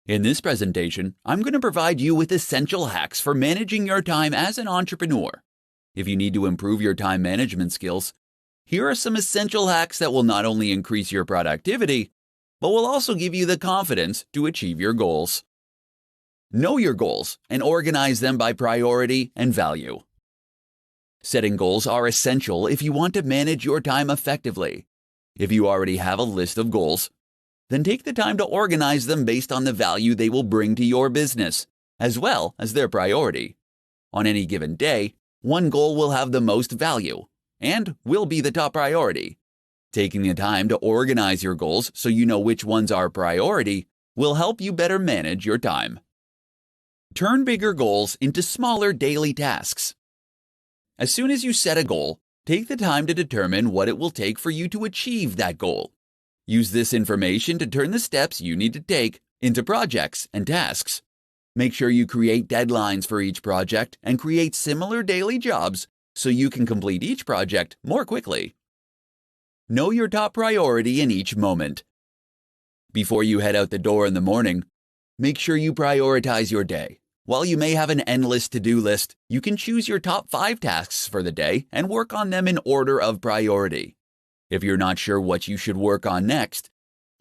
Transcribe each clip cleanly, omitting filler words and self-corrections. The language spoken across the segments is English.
In this presentation, I'm going to provide you with essential hacks for managing your time as an entrepreneur. If you need to improve your time management skills, here are some essential hacks that will not only increase your productivity, but will also give you the confidence to achieve your goals. Know your goals and organize them by priority and value. Setting goals are essential if you want to manage your time effectively. If you already have a list of goals, then take the time to organize them based on the value they will bring to your business, as well as their priority. On any given day, one goal will have the most value and will be the top priority. Taking the time to organize your goals so you know which ones are priority will help you better manage your time. Turn bigger goals into smaller daily tasks. As soon as you set a goal, take the time to determine what it will take for you to achieve that goal. Use this information to turn the steps you need to take into projects and tasks. Make sure you create deadlines for each project and create similar daily jobs so you can complete each project more quickly. Know your top priority in each moment. Before you head out the door in the morning, make sure you prioritize your day. While you may have an endless to-do list, you can choose your top 5 tasks for the day and work on them in order of priority. If you're not sure what you should work on next,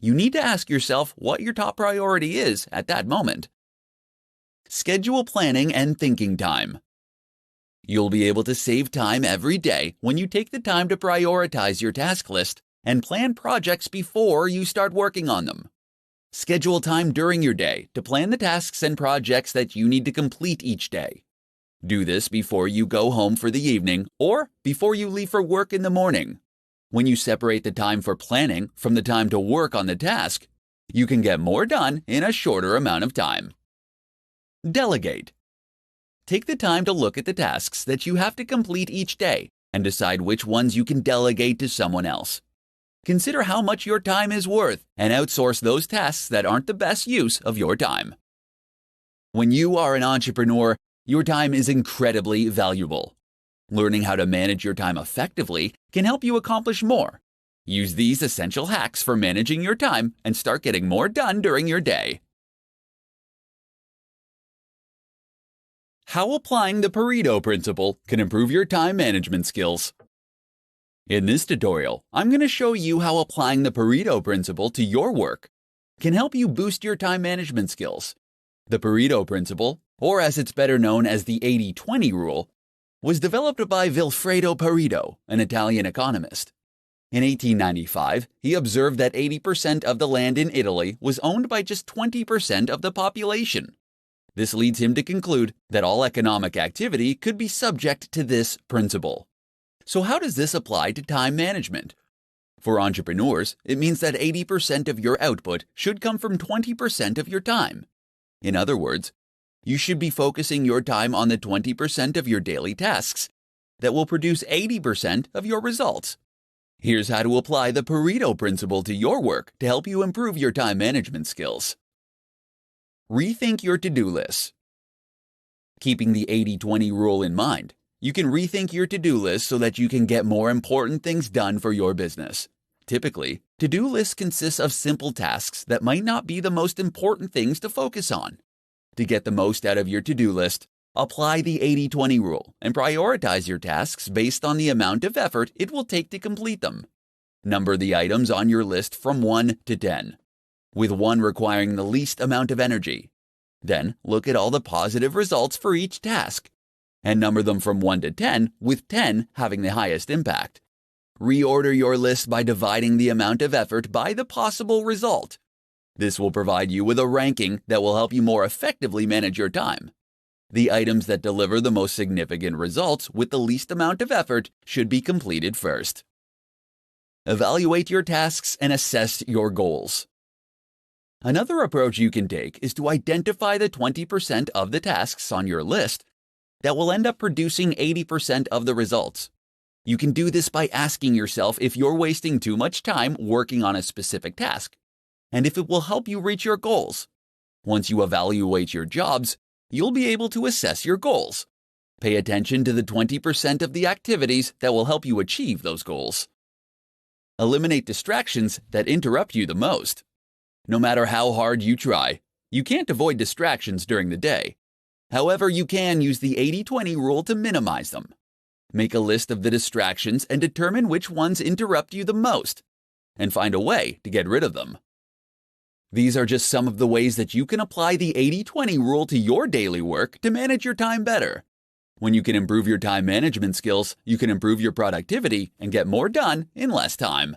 you need to ask yourself what your top priority is at that moment. Schedule planning and thinking time. You'll be able to save time every day when you take the time to prioritize your task list and plan projects before you start working on them. Schedule time during your day to plan the tasks and projects that you need to complete each day. Do this before you go home for the evening or before you leave for work in the morning. When you separate the time for planning from the time to work on the task, you can get more done in a shorter amount of time. Delegate. Take the time to look at the tasks that you have to complete each day and decide which ones you can delegate to someone else. Consider how much your time is worth and outsource those tasks that aren't the best use of your time. When you are an entrepreneur, your time is incredibly valuable. Learning how to manage your time effectively can help you accomplish more. Use these essential hacks for managing your time and start getting more done during your day. How applying the Pareto principle can improve your time management skills. In this tutorial, I'm going to show you how applying the Pareto principle to your work can help you boost your time management skills. The Pareto principle, or as it's better known as the 80-20 rule, was developed by Vilfredo Pareto, an Italian economist. In 1895, he observed that 80% of the land in Italy was owned by just 20% of the population. This leads him to conclude that all economic activity could be subject to this principle. So how does this apply to time management? For entrepreneurs, it means that 80% of your output should come from 20% of your time. In other words, you should be focusing your time on the 20% of your daily tasks that will produce 80% of your results. Here's how to apply the Pareto principle to your work to help you improve your time management skills. Rethink your to-do list. Keeping the 80-20 rule in mind, you can rethink your to-do list so that you can get more important things done for your business. Typically, to-do lists consist of simple tasks that might not be the most important things to focus on. To get the most out of your to-do list, apply the 80-20 rule and prioritize your tasks based on the amount of effort it will take to complete them. Number the items on your list from 1 to 10, with 1 requiring the least amount of energy. Then, look at all the positive results for each task, and number them from 1 to 10, with 10 having the highest impact. Reorder your list by dividing the amount of effort by the possible result. This will provide you with a ranking that will help you more effectively manage your time. The items that deliver the most significant results with the least amount of effort should be completed first. Evaluate your tasks and assess your goals. Another approach you can take is to identify the 20% of the tasks on your list that will end up producing 80% of the results. You can do this by asking yourself if you're wasting too much time working on a specific task, and if it will help you reach your goals. Once you evaluate your jobs, you'll be able to assess your goals. Pay attention to the 20% of the activities that will help you achieve those goals. Eliminate distractions that interrupt you the most. No matter how hard you try, You can't avoid distractions during the day. However, you can use the 80-20 rule to minimize them. Make a list of the distractions and determine which ones interrupt you the most, and find a way to get rid of them. These are just some of the ways that you can apply the 80-20 rule to your daily work to manage your time better. When you can improve your time management skills, you can improve your productivity and get more done in less time.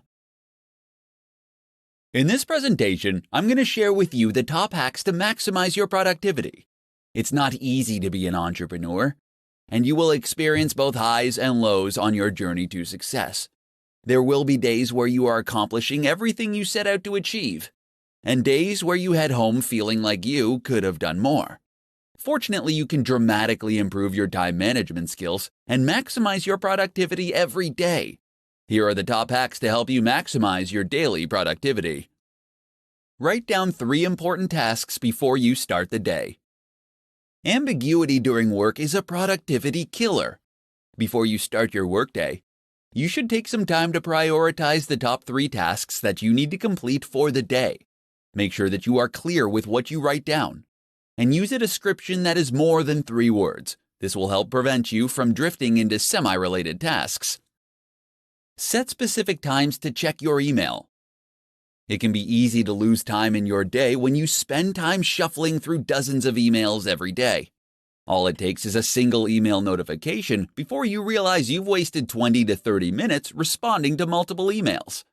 In this presentation, I'm going to share with you the top hacks to maximize your productivity. It's not easy to be an entrepreneur, and you will experience both highs and lows on your journey to success. There will be days where you are accomplishing everything you set out to achieve, and days where you head home feeling like you could have done more. Fortunately, you can dramatically improve your time management skills and maximize your productivity every day. Here are the top hacks to help you maximize your daily productivity. Write down 3 important tasks before you start the day. Ambiguity during work is a productivity killer. Before you start your workday, you should take some time to prioritize the top 3 tasks that you need to complete for the day. Make sure that you are clear with what you write down, and use a description that is more than 3 words. This will help prevent you from drifting into semi-related tasks. Set specific times to check your email. It can be easy to lose time in your day when you spend time shuffling through dozens of emails every day. All it takes is a single email notification before you realize you've wasted 20 to 30 minutes responding to multiple emails.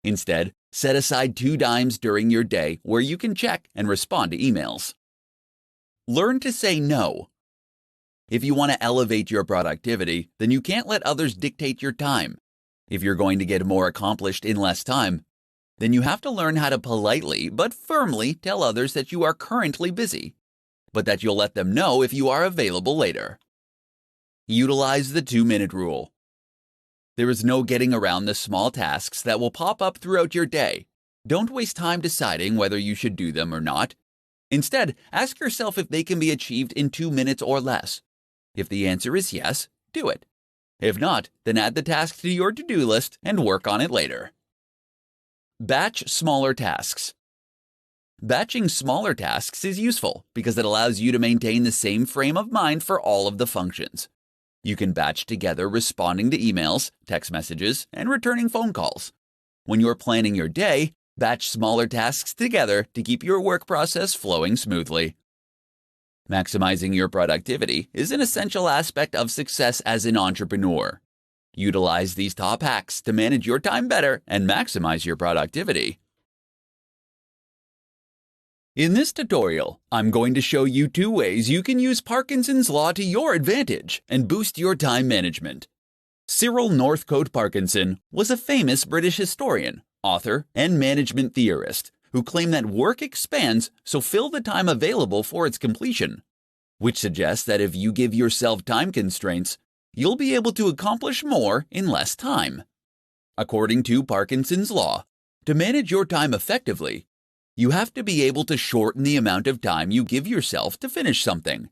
Instead, set aside 2 times during your day where you can check and respond to emails. Learn to say no. If you want to elevate your productivity, then you can't let others dictate your time. If you're going to get more accomplished in less time, then you have to learn how to politely but firmly tell others that you are currently busy, but that you'll let them know if you are available later. Utilize the 2-minute rule. There is no getting around the small tasks that will pop up throughout your day. Don't waste time deciding whether you should do them or not. Instead, ask yourself if they can be achieved in 2 minutes or less. If the answer is yes, do it. If not, then add the task to your to-do list and work on it later. Batch smaller tasks. Batching smaller tasks is useful because it allows you to maintain the same frame of mind for all of the functions. You can batch together responding to emails, text messages, and returning phone calls. When you're planning your day, batch smaller tasks together to keep your work process flowing smoothly. Maximizing your productivity is an essential aspect of success as an entrepreneur. Utilize these top hacks to manage your time better and maximize your productivity. In this tutorial, I'm going to show you 2 ways you can use Parkinson's Law to your advantage and boost your time management. Cyril Northcote Parkinson was a famous British historian, author, and management theorist who claimed that work expands, so fill the time available for its completion, which suggests that if you give yourself time constraints, you'll be able to accomplish more in less time. According to Parkinson's Law, to manage your time effectively, you have to be able to shorten the amount of time you give yourself to finish something.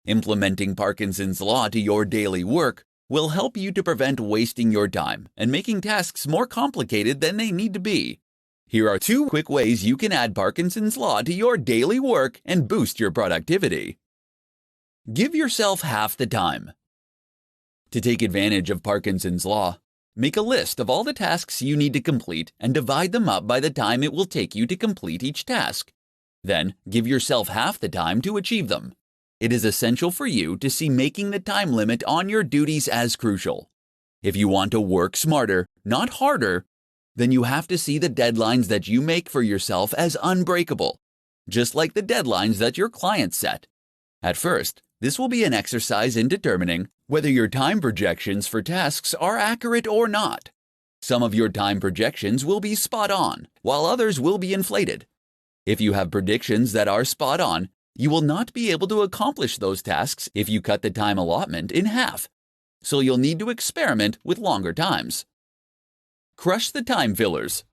Implementing Parkinson's Law to your daily work will help you to prevent wasting your time and making tasks more complicated than they need to be. Here are 2 quick ways you can add Parkinson's Law to your daily work and boost your productivity. Give yourself half the time. To take advantage of Parkinson's Law, make a list of all the tasks you need to complete and divide them up by the time it will take you to complete each task. Then, give yourself half the time to achieve them. It is essential for you to see making the time limit on your duties as crucial. If you want to work smarter, not harder, then you have to see the deadlines that you make for yourself as unbreakable, just like the deadlines that your clients set. At first, this will be an exercise in determining whether your time projections for tasks are accurate or not. Some of your time projections will be spot on, while others will be inflated. If you have predictions that are spot on, you will not be able to accomplish those tasks if you cut the time allotment in half, so you'll need to experiment with longer times. Crush the time fillers.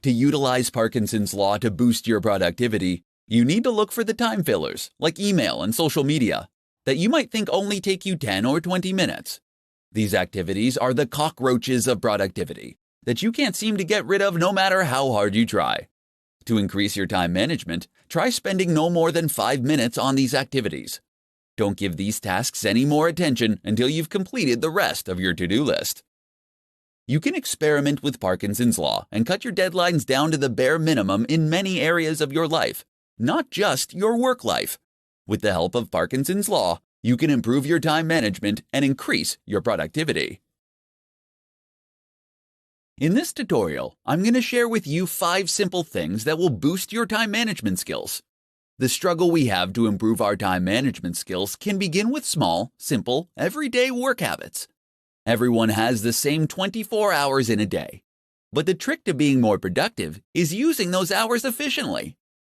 To utilize Parkinson's Law to boost your productivity, you need to look for the time fillers, like email and social media, that you might think only take you 10 or 20 minutes. These activities are the cockroaches of productivity that you can't seem to get rid of no matter how hard you try. To increase your time management, try spending no more than 5 minutes on these activities. Don't give these tasks any more attention until you've completed the rest of your to-do list. You can experiment with Parkinson's Law and cut your deadlines down to the bare minimum in many areas of your life, not just your work life. With the help of Parkinson's Law, you can improve your time management and increase your productivity. In this tutorial, I'm going to share with you 5 simple things that will boost your time management skills. The struggle we have to improve our time management skills can begin with small, simple, everyday work habits. Everyone has the same 24 hours in a day. But the trick to being more productive is using those hours efficiently.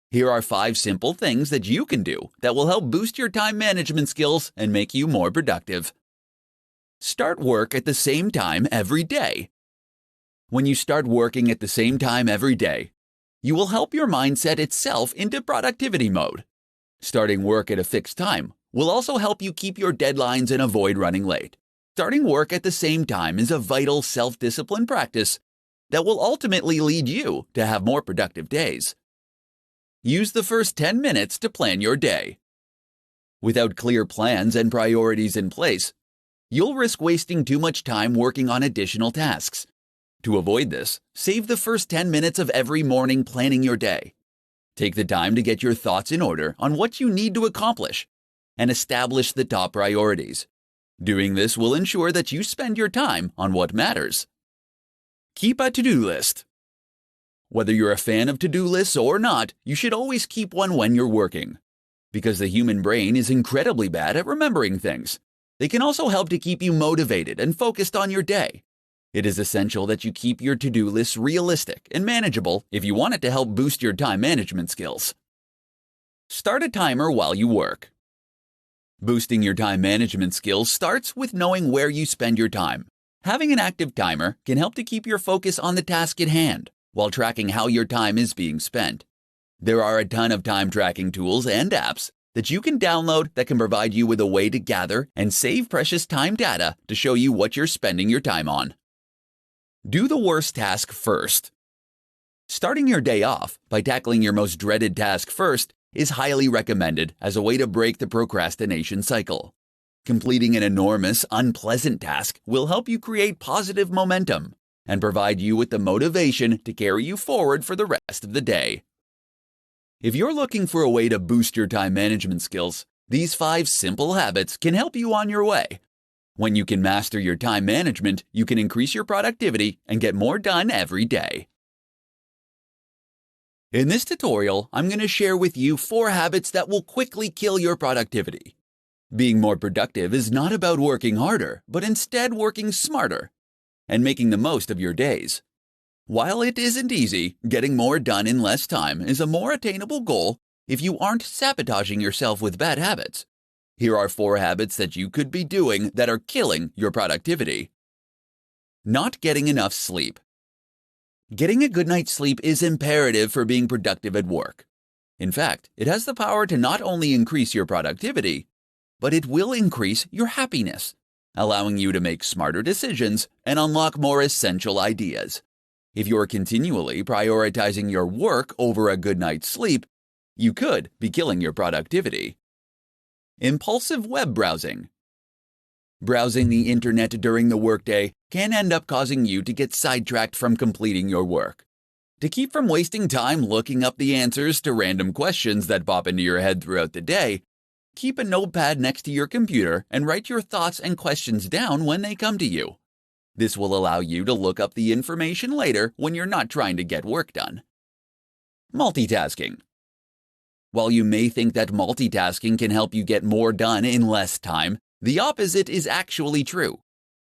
Here are 5 simple things that you can do that will help boost your time management skills and make you more productive. Start work at the same time every day. When you start working at the same time every day, you will help your mind set itself into productivity mode. Starting work at a fixed time will also help you keep your deadlines and avoid running late. Starting work at the same time is a vital self-discipline practice that will ultimately lead you to have more productive days. Use the first 10 minutes to plan your day. Without clear plans and priorities in place, you'll risk wasting too much time working on additional tasks. To avoid this, save the first 10 minutes of every morning planning your day. Take the time to get your thoughts in order on what you need to accomplish and establish the top priorities. Doing this will ensure that you spend your time on what matters. Keep a to-do list. Whether you're a fan of to-do lists or not, you should always keep one when you're working. Because the human brain is incredibly bad at remembering things, they can also help to keep you motivated and focused on your day. It is essential that you keep your to-do list realistic and manageable if you want it to help boost your time management skills. Start a timer while you work. Boosting your time management skills starts with knowing where you spend your time. Having an active timer can help to keep your focus on the task at hand while tracking how your time is being spent. There are a ton of time tracking tools and apps that you can download that can provide you with a way to gather and save precious time data to show you what you're spending your time on. Do the worst task first. Starting your day off by tackling your most dreaded task first is highly recommended as a way to break the procrastination cycle. Completing an enormous, unpleasant task will help you create positive momentum and provide you with the motivation to carry you forward for the rest of the day. If you're looking for a way to boost your time management skills, these 5 simple habits can help you on your way. When you can master your time management, you can increase your productivity and get more done every day. In this tutorial, I'm going to share with you 4 habits that will quickly kill your productivity. Being more productive is not about working harder, but instead working smarter and making the most of your days. While it isn't easy, getting more done in less time is a more attainable goal if you aren't sabotaging yourself with bad habits. Here are 4 habits that you could be doing that are killing your productivity. Not getting enough sleep. Getting a good night's sleep is imperative for being productive at work. In fact, it has the power to not only increase your productivity, but it will increase your happiness, allowing you to make smarter decisions and unlock more essential ideas. If you're continually prioritizing your work over a good night's sleep, you could be killing your productivity. Impulsive web browsing. Browsing the internet during the workday can end up causing you to get sidetracked from completing your work. To keep from wasting time looking up the answers to random questions that pop into your head throughout the day, keep a notepad next to your computer and write your thoughts and questions down when they come to you. This will allow you to look up the information later when you're not trying to get work done. Multitasking. While you may think that multitasking can help you get more done in less time, the opposite is actually true.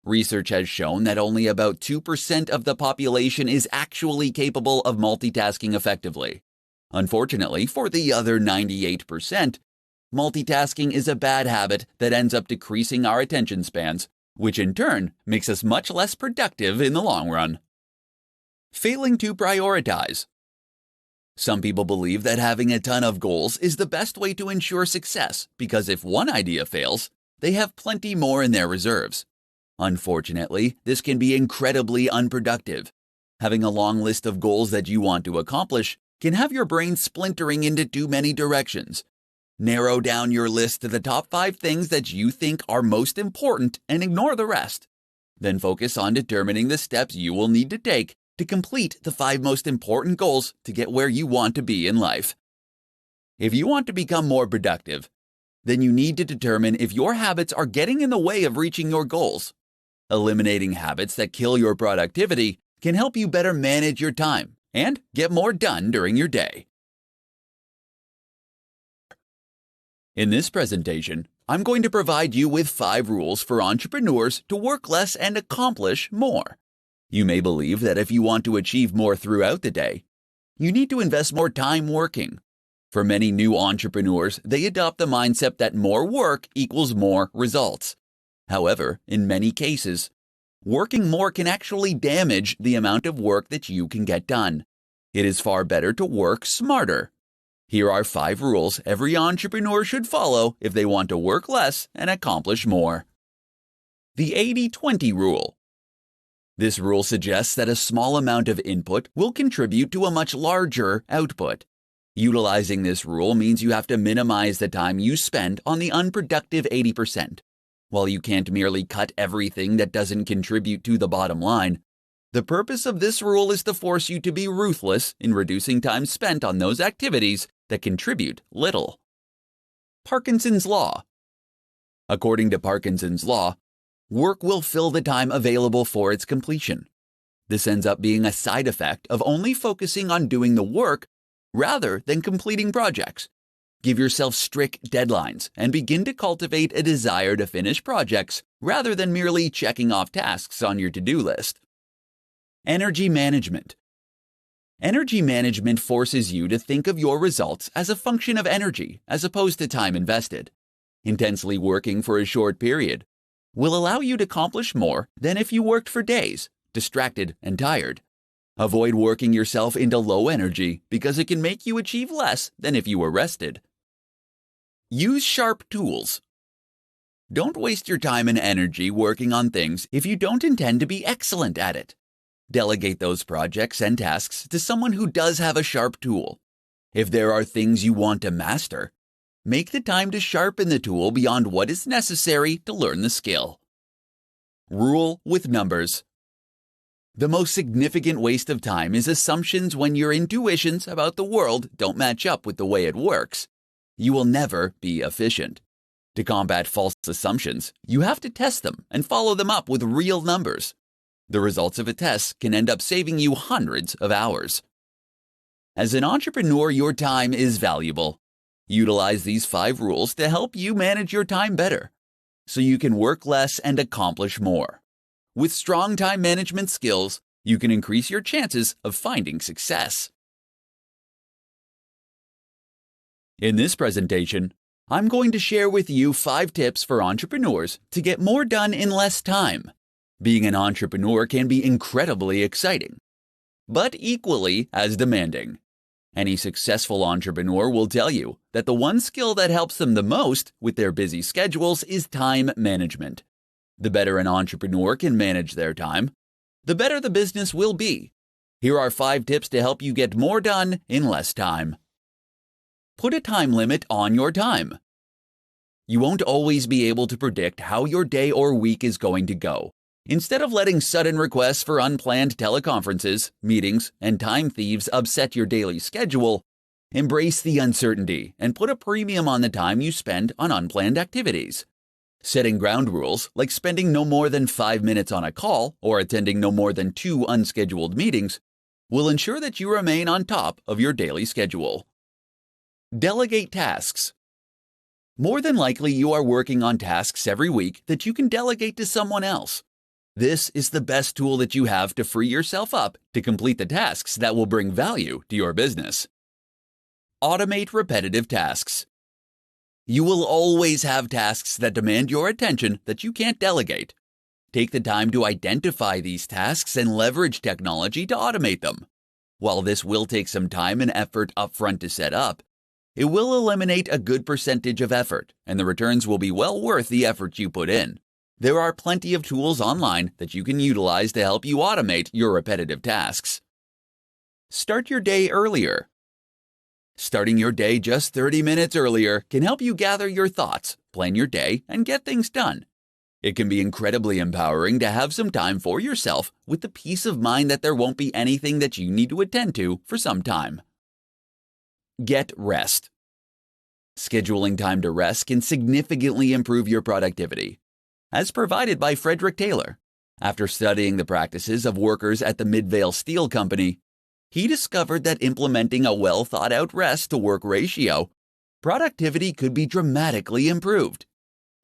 Research has shown that only about 2% of the population is actually capable of multitasking effectively. Unfortunately, for the other 98%, multitasking is a bad habit that ends up decreasing our attention spans, which in turn makes us much less productive in the long run. Failing to prioritize. Some people believe that having a ton of goals is the best way to ensure success because if one idea fails, they have plenty more in their reserves. Unfortunately, this can be incredibly unproductive. Having a long list of goals that you want to accomplish can have your brain splintering into too many directions. Narrow down your list to the top 5 things that you think are most important and ignore the rest. Then focus on determining the steps you will need to take to complete the 5 most important goals to get where you want to be in life. If you want to become more productive, then you need to determine if your habits are getting in the way of reaching your goals. Eliminating habits that kill your productivity can help you better manage your time and get more done during your day. In this presentation, I'm going to provide you with 5 rules for entrepreneurs to work less and accomplish more. You may believe that if you want to achieve more throughout the day, you need to invest more time working. For many new entrepreneurs, they adopt the mindset that more work equals more results. However, in many cases, working more can actually damage the amount of work that you can get done. It is far better to work smarter. Here are 5 rules every entrepreneur should follow if they want to work less and accomplish more. The 80-20 rule. This rule suggests that a small amount of input will contribute to a much larger output. Utilizing this rule means you have to minimize the time you spend on the unproductive 80%. While you can't merely cut everything that doesn't contribute to the bottom line, the purpose of this rule is to force you to be ruthless in reducing time spent on those activities that contribute little. Parkinson's Law. According to Parkinson's Law, work will fill the time available for its completion. This ends up being a side effect of only focusing on doing the work rather than completing projects. Give yourself strict deadlines and begin to cultivate a desire to finish projects rather than merely checking off tasks on your to-do list. Energy management. Energy management forces you to think of your results as a function of energy as opposed to time invested. Intensely working for a short period will allow you to accomplish more than if you worked for days, distracted and tired. Avoid working yourself into low energy because it can make you achieve less than if you were rested. Use sharp tools. Don't waste your time and energy working on things if you don't intend to be excellent at it. Delegate those projects and tasks to someone who does have a sharp tool. If there are things you want to master, make the time to sharpen the tool beyond what is necessary to learn the skill. Rule with numbers. The most significant waste of time is assumptions when your intuitions about the world don't match up with the way it works. You will never be efficient. To combat false assumptions, you have to test them and follow them up with real numbers. The results of a test can end up saving you hundreds of hours. As an entrepreneur, your time is valuable. Utilize these 5 rules to help you manage your time better, so you can work less and accomplish more. With strong time management skills, you can increase your chances of finding success. In this presentation, I'm going to share with you 5 tips for entrepreneurs to get more done in less time. Being an entrepreneur can be incredibly exciting, but equally as demanding. Any successful entrepreneur will tell you that the one skill that helps them the most with their busy schedules is time management. The better an entrepreneur can manage their time, the better the business will be. Here are 5 tips to help you get more done in less time. Put a time limit on your time. You won't always be able to predict how your day or week is going to go. Instead of letting sudden requests for unplanned teleconferences, meetings, and time thieves upset your daily schedule, embrace the uncertainty and put a premium on the time you spend on unplanned activities. Setting ground rules, like spending no more than 5 minutes on a call or attending no more than 2 unscheduled meetings, will ensure that you remain on top of your daily schedule. Delegate tasks. More than likely, you are working on tasks every week that you can delegate to someone else. This is the best tool that you have to free yourself up to complete the tasks that will bring value to your business. Automate repetitive tasks. You will always have tasks that demand your attention that you can't delegate. Take the time to identify these tasks and leverage technology to automate them. While this will take some time and effort upfront to set up, it will eliminate a good percentage of effort, and the returns will be well worth the effort you put in. There are plenty of tools online that you can utilize to help you automate your repetitive tasks. Start your day earlier. Starting your day just 30 minutes earlier can help you gather your thoughts, plan your day, and get things done. It can be incredibly empowering to have some time for yourself with the peace of mind that there won't be anything that you need to attend to for some time. Get rest. Scheduling time to rest can significantly improve your productivity. As provided by Frederick Taylor, after studying the practices of workers at the Midvale Steel Company, he discovered that implementing a well-thought-out rest-to-work ratio, productivity could be dramatically improved.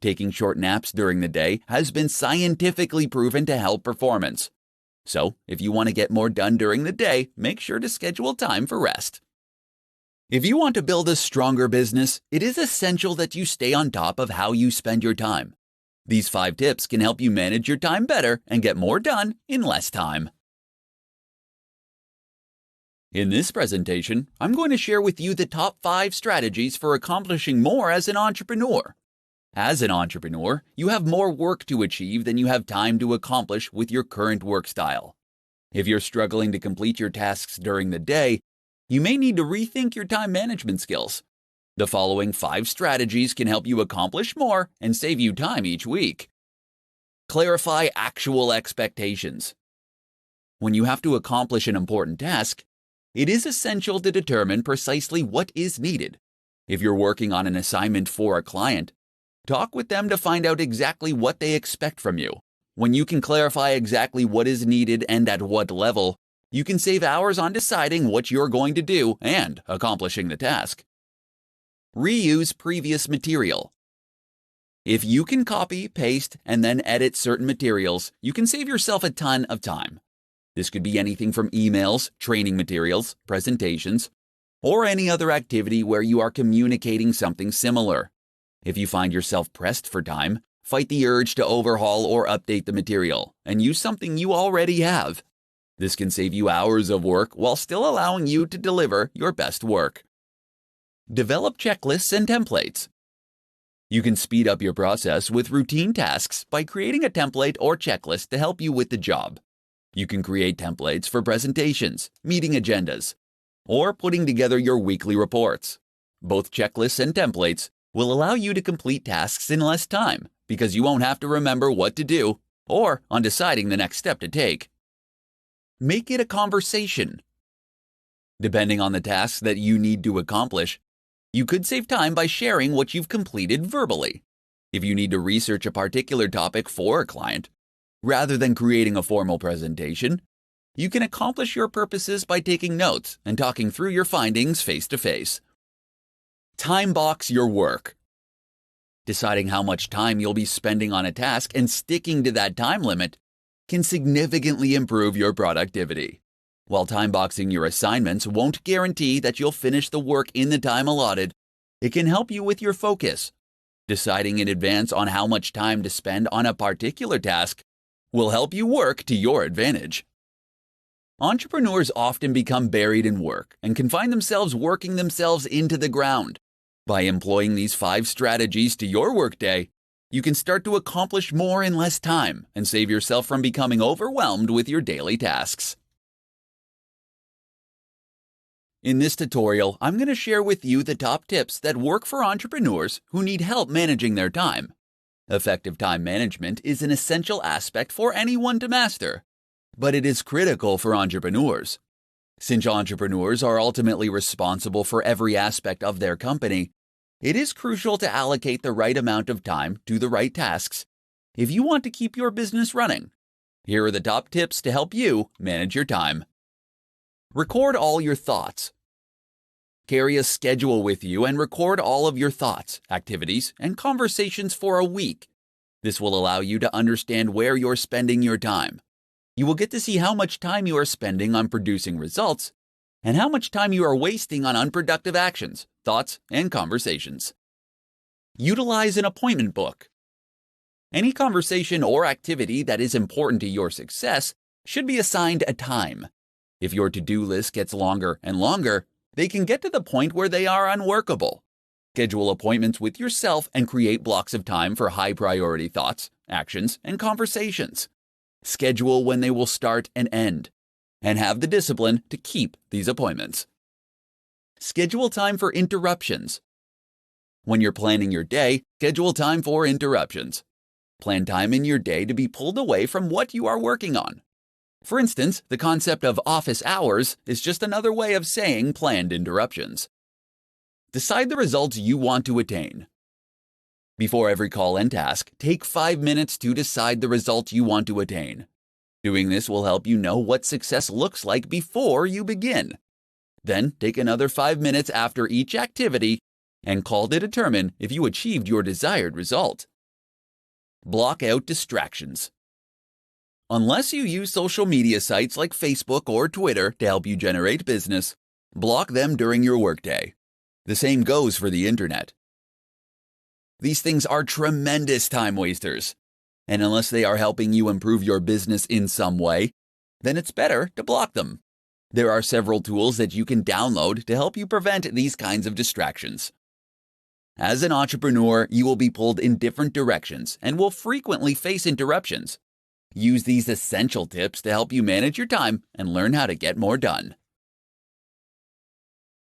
Taking short naps during the day has been scientifically proven to help performance. So, if you want to get more done during the day, make sure to schedule time for rest. If you want to build a stronger business, it is essential that you stay on top of how you spend your time. These 5 tips can help you manage your time better and get more done in less time. In this presentation, I'm going to share with you the top 5 strategies for accomplishing more as an entrepreneur. As an entrepreneur, you have more work to achieve than you have time to accomplish with your current work style. If you're struggling to complete your tasks during the day, you may need to rethink your time management skills. The following 5 strategies can help you accomplish more and save you time each week. Clarify actual expectations. When you have to accomplish an important task, it is essential to determine precisely what is needed. If you're working on an assignment for a client, talk with them to find out exactly what they expect from you. When you can clarify exactly what is needed and at what level, you can save hours on deciding what you're going to do and accomplishing the task. Reuse previous material. If you can copy, paste, and then edit certain materials, you can save yourself a ton of time. This could be anything from emails, training materials, presentations, or any other activity where you are communicating something similar. If you find yourself pressed for time, fight the urge to overhaul or update the material and use something you already have. This can save you hours of work while still allowing you to deliver your best work. Develop checklists and templates. You can speed up your process with routine tasks by creating a template or checklist to help you with the job. You can create templates for presentations, meeting agendas, or putting together your weekly reports. Both checklists and templates will allow you to complete tasks in less time because you won't have to remember what to do or on deciding the next step to take. Make it a conversation. Depending on the tasks that you need to accomplish, you could save time by sharing what you've completed verbally. If you need to research a particular topic for a client, rather than creating a formal presentation, you can accomplish your purposes by taking notes and talking through your findings face to face. Time box your work. Deciding how much time you'll be spending on a task and sticking to that time limit can significantly improve your productivity. While time boxing your assignments won't guarantee that you'll finish the work in the time allotted, it can help you with your focus. Deciding in advance on how much time to spend on a particular task will help you work to your advantage. Entrepreneurs often become buried in work and can find themselves working themselves into the ground. By employing these 5 strategies to your workday, you can start to accomplish more in less time and save yourself from becoming overwhelmed with your daily tasks. In this tutorial, I'm going to share with you the top tips that work for entrepreneurs who need help managing their time. Effective time management is an essential aspect for anyone to master, but it is critical for entrepreneurs. Since entrepreneurs are ultimately responsible for every aspect of their company, it is crucial to allocate the right amount of time to the right tasks if you want to keep your business running. Here are the top tips to help you manage your time. Record all your thoughts. Carry a schedule with you and record all of your thoughts, activities, and conversations for a week. This will allow you to understand where you're spending your time. You will get to see how much time you are spending on producing results and how much time you are wasting on unproductive actions, thoughts, and conversations. Utilize an appointment book. Any conversation or activity that is important to your success should be assigned a time. If your to-do list gets longer and longer, they can get to the point where they are unworkable. Schedule appointments with yourself and create blocks of time for high-priority thoughts, actions, and conversations. Schedule when they will start and end, and have the discipline to keep these appointments. Schedule time for interruptions. When you're planning your day, schedule time for interruptions. Plan time in your day to be pulled away from what you are working on. For instance, the concept of office hours is just another way of saying planned interruptions. Decide the results you want to attain. Before every call and task, take 5 minutes to decide the results you want to attain. Doing this will help you know what success looks like before you begin. Then take another 5 minutes after each activity and call to determine if you achieved your desired result. Block out distractions. Unless you use social media sites like Facebook or Twitter to help you generate business, block them during your workday. The same goes for the internet. These things are tremendous time wasters, and unless they are helping you improve your business in some way, then it's better to block them. There are several tools that you can download to help you prevent these kinds of distractions. As an entrepreneur, you will be pulled in different directions and will frequently face interruptions. Use these essential tips to help you manage your time and learn how to get more done.